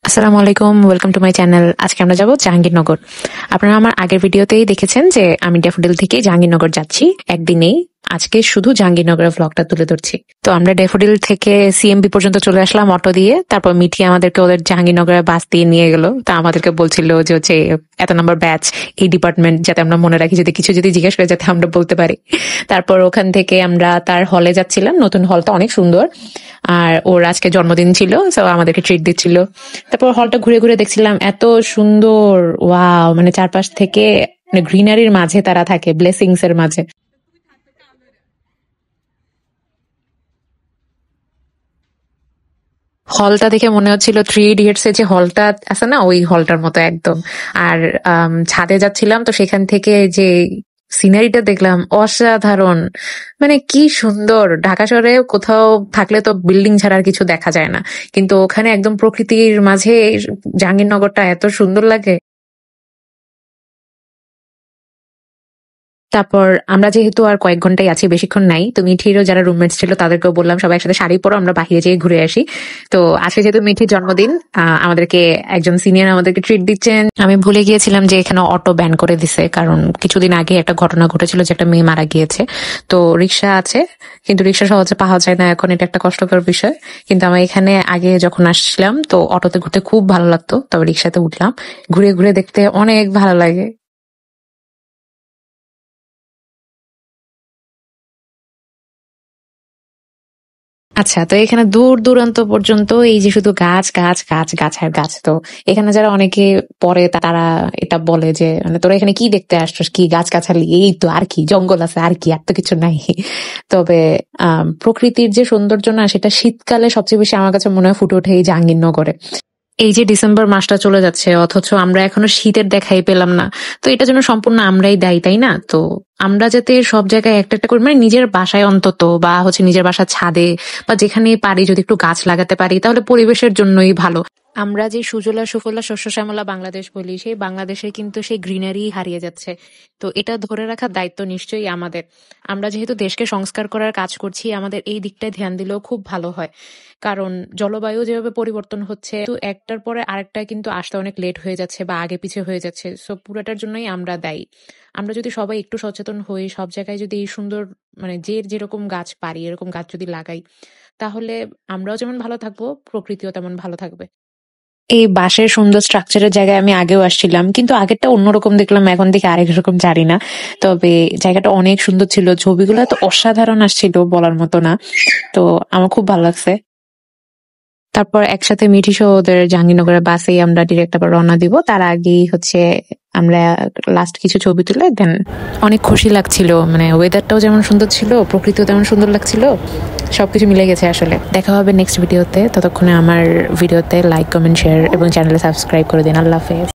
আসসালামু আলাইকুম, welcome to my channel. আজকে আমরা যাব জাহাঙ্গীরনগর। আপনারা আমার আগের ভিডিওতেই দেখেছেন যে আমি ড্যাফোডিল থেকে জাহাঙ্গীরনগর যাচ্ছি একদিনেই। আজকে শুধু জাহাঙ্গীরনগরের ভ্লগটা তুলে ধরছি। তো আমরা ড্যাফোডিল থেকে সিএমবি পর্যন্ত চলে আসলাম অটো দিয়ে। তারপর মিঠি আমাদেরকে ওদের জাহাঙ্গীরনগরের বাস দিয়ে নিয়ে গেল। তা আমাদেরকে বলছিল যে হচ্ছে এত নম্বর ব্যাচ, এই ডিপার্টমেন্ট, যাতে আমরা মনে রাখি, যদি কিছু জিজ্ঞেস করে যাতে আমরা বলতে পারি। তারপর ওখান থেকে আমরা তার হলে যাচ্ছিলাম। নতুন হলটা অনেক সুন্দর, আর ওর আজকে জন্মদিন ছিল, তো আমাদেরকে ট্রিট দিচ্ছিল। তারপর হলটা ঘুরে ঘুরে দেখছিলাম, এত সুন্দর, ওয়াও! মানে চারপাশ থেকে মানে গ্রিনারির মাঝে তারা থাকে, ব্লেসিংস এর মাঝে। হলটা দেখে মনে হচ্ছিল থ্রি ইডিয়টস এর যে হলটা আছে না, ওই হলটার মতো একদম। আর ছাদে যাচ্ছিলাম, তো সেখান থেকে যে সিনারিটা দেখলাম অসাধারণ। মানে কি সুন্দর! ঢাকা শহরে কোথাও থাকলে তো বিল্ডিং ছাড়া আর কিছু দেখা যায় না, কিন্তু ওখানে একদম প্রকৃতির মাঝে জাহাঙ্গীরনগরটা এত সুন্দর লাগে। তারপর আমরা যেহেতু আর কয়েক ঘন্টাই আছি, বেশিক্ষণ নাই, তো মিঠিরও যারা রুমমেটস ছিল তাদেরকেও বললাম সবাই একসাথে শাড়ি পরো, আমরা বাহিরে যেয়ে ঘুরে আসি। তো আজকে যেহেতু মিঠির জন্মদিন, আমাদেরকে একজন সিনিয়র আমাদেরকে ট্রিট দিচ্ছেন। আমি ভুলে গিয়েছিলাম যে এখানে অটো ব্যান করে দিছে, কারণ কিছুদিন আগে একটা ঘটনা ঘটেছিল যে একটা মেয়ে মারা গিয়েছে। তো রিক্সা আছে, কিন্তু রিক্সা সহজে পাওয়া যায় না এখন, এটা একটা কষ্টকর বিষয়। কিন্তু আমি এখানে আগে যখন আসছিলাম, তো অটোতে ঘুরতে খুব ভালো লাগতো, তবে রিক্সাতে উঠলাম, ঘুরে ঘুরে দেখতে অনেক ভালো লাগে। আচ্ছা, তো এখানে দূর দূরান্ত পর্যন্ত এই যে শুধু গাছ গাছ গাছ গাছ আর গাছ। তো এখানে যারা অনেকে পরে তারা এটা বলে যে মানে তোরা এখানে কি দেখতে আসছিস, কি গাছ গাছালি, এই তো আর কি জঙ্গল আছে, আর কি, আর তো কিছু নাই। তবে প্রকৃতির যে সৌন্দর্য না, সেটা শীতকালে সবচেয়ে বেশি আমার কাছে মনে হয় ফুটে ওঠে এই জাহাঙ্গীরনগরে। এই যে ডিসেম্বর মাসটা চলে যাচ্ছে, অথচ আমরা এখনো শীতের দেখাই পেলাম না। তো এটার জন্য সম্পূর্ণ আমরাই দায়ী, তাই না? তো আমরা যাতে সব জায়গায় একটা একটা করে, মানে নিজের বাসায় অন্তত, বা হচ্ছে নিজের বাসার ছাদে বা যেখানে পারি, যদি একটু গাছ লাগাতে পারি, তাহলে পরিবেশের জন্যই ভালো। আমরা যে সুজলা সুফলা শস্য শ্যামলা বাংলাদেশ বলি, সেই বাংলাদেশে কিন্তু সেই গ্রিনারি হারিয়ে যাচ্ছে। তো এটা ধরে রাখার দায়িত্ব নিশ্চয়ই আমাদের। আমরা যেহেতু দেশকে সংস্কার করার কাজ করছি, আমাদের এই দিকটায় ধ্যান দিলেও খুব ভালো হয়। কারণ জলবায়ু যেভাবে পরিবর্তন হচ্ছে, তো একটার পরে আরেকটা কিন্তু আসতে অনেক লেট হয়ে যাচ্ছে বা আগে পিছে হয়ে যাচ্ছে। সো পুরোটার জন্যই আমরা দায়ী। আমরা যদি সবাই একটু সচেতন হই, সব জায়গায় যদি এই সুন্দর, মানে যে যেরকম গাছ পারি এরকম গাছ যদি লাগাই, তাহলে আমরাও যেমন ভালো থাকবো, প্রকৃতিও তেমন ভালো থাকবে। এই বাঁশের সুন্দর স্ট্রাকচারের জায়গায় আমি আগেও আসছিলাম, কিন্তু আগেরটা অন্যরকম দেখলাম, এখন দেখি আরেক রকম, জানি না। তবে জায়গাটা অনেক সুন্দর ছিল, ছবিগুলো তো অসাধারণ আসছিল, বলার মতো না। তো আমার খুব ভালো লাগছে। তারপর একসাথে মিঠি সহ ওদের জাহাঙ্গীরনগরের বাসেই আমরা ডিরেক্ট আবার রওনা দিব। তার আগেই হচ্ছে আমরা লাস্ট কিছু ছবি তুলে দেন। অনেক খুশি লাগছিল, মানে ওয়েদারটাও যেমন সুন্দর ছিল, প্রকৃতিও তেমন সুন্দর লাগছিল, সবকিছু মিলে গেছে আসলে। দেখা হবে নেক্সট ভিডিওতে, ততক্ষণে আমার ভিডিওতে লাইক, কমেন্ট, শেয়ার এবং চ্যানেলে সাবস্ক্রাইব করে দিন। আল্লাহ হাফেজ।